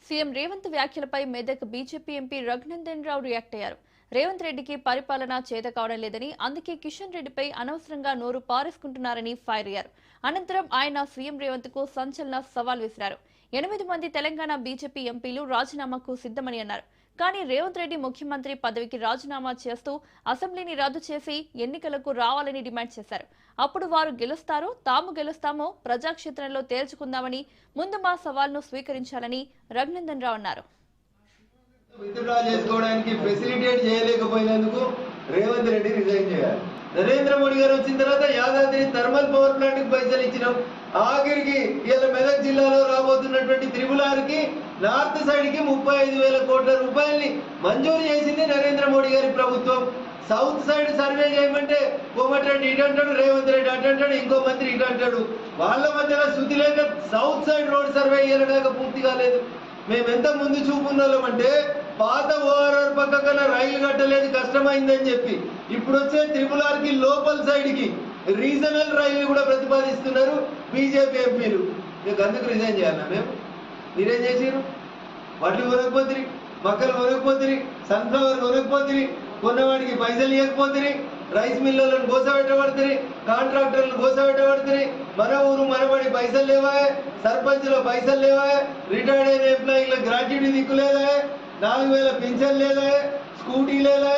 CM Revanth వ్యాఖ్యలపై Medak BJP MP Raghunandan Rao react అయ్యారు. రేవంత్ రెడ్డికి పరిపాలన చేత కావడం లేదని, అందుకే కిషన్ రెడ్డిపై అనవసరంగా నోరు పారేసుకుంటున్నారని ఫైర్ అయ్యారు. అనంతరం ఆయన సీఎం రేవంత్ కు సంచలన సవాల్ విసిరారు. 8 మంది తెలంగాణ బీజేపీ ఎంపీలు రాజీనామాకు సిద్ధమని అన్నారు. కానీ రేవంత్ రెడ్డి ముఖ్యమంత్రి పదవికి రాజీనామా చేస్తూ అసెంబ్లీని రద్దు చేసి ఎన్నికలకు రావాలని డిమాండ్ చేశారు. అప్పుడు వారు గెలుస్తారో తాము గెలుస్తామో ప్రజాక్షేత్రంలో తేల్చుకుందామని, ముందు మా సవాల్ను స్వీకరించాలని రఘునందన్ రావు అన్నారు. విత్డ్రా చేసుకోవడానికి ఫెసిలిటేట్ చేయలేకపోయినందుకు రేవంత్ రెడ్డి రిజైన్ చేయాలి. నరేంద్ర మోడీ గారు వచ్చిన తర్వాత యాదాద్రి థర్మల్ పవర్ ప్లాంట్ కి పైసలు ఇచ్చినాం. ఆఖరికి ఇలా మెదక్ జిల్లాలో రాబోతున్నటువంటి త్రిపులార్కి నార్త్ సైడ్ కి 35,000 కోట్ల రూపాయల్ని మంజూరు చేసింది నరేంద్ర మోడీ గారి ప్రభుత్వం. సౌత్ సైడ్ సర్వే చేయమంటే కోమటిరెడ్డి ఇటు అంటాడు, రేవంత్ రెడ్డి అటు అంటాడు, ఇంకో మంత్రి ఇటు అంటాడు. వాళ్ళ మధ్యలో శృతి లేక సౌత్ సైడ్ రోడ్ సర్వే చేయలేక పూర్తి కాలేదు. మేమెంత ముందు చూపున్నాం అంటే పాత ఓఆర్ఆర్ పక్క కన్నా రైలు కట్టలేదు, కష్టమైందని చెప్పి ఇప్పుడు వచ్చే త్రిపులార్కి లోపల్ సైడ్ కి రీజనల్ రైలు కూడా ప్రతిపాదిస్తున్నారు బీజేపీ ఎంపీలు. మీకు అందుకు రిజైన్ చేయాలన్నా? మేము మీరేం చేసిరు? వడ్లు కొనకపోతుంది, మక్కలు కొనకపోతుంది, సన్ఫ్లవర్ కొనకపోతుంది, కొన్నవాడికి పైసలు ఇవ్వకపోతుంది, రైస్ మిల్లర్లను గోసపెట్టబడుతుంది, కాంట్రాక్టర్లను గోసపెట్టబడుతుంది. మన ఊరు మనబడి పైసలు లేవా, సర్పంచ్లో పైసలు లేవా, రిటైర్డ్ అయిన ఎంప్లాయీల గ్రాట్యుటీ దిక్కు లేదా, 4,000 పింఛన్ లేదా, స్కూటీ లేదా,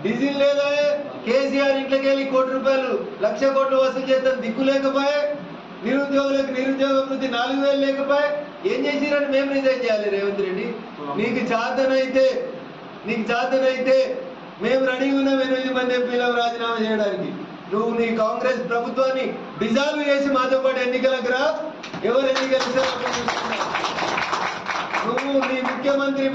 డీజిల్ లేదా, కేసీఆర్ ఇంట్లోకి వెళ్ళి 1 కోటి రూపాయలు 1,00,000 కోట్లు వసూలు చేద్దాం దిక్కు లేకపోయే, నిరుద్యోగులకు నిరుద్యోగ వృత్తి 4,000 లేకపోయే. ఏం చేసిరని మేము రిజైన్ చేయాలి? రేవంత్ రెడ్డి, నీకు చేతనైతే మేము రెడీగా ఉన్నాం 8 మంది ఎంపీలకు రాజీనామా చేయడానికి. నువ్వు నీ కాంగ్రెస్ ప్రభుత్వాన్ని డిజాల్వ్ చేసి మాతో పాటు ఎన్నికలకు రా. ఎవరు ఎన్నికలు నువ్వు నీ ముఖ్యమంత్రి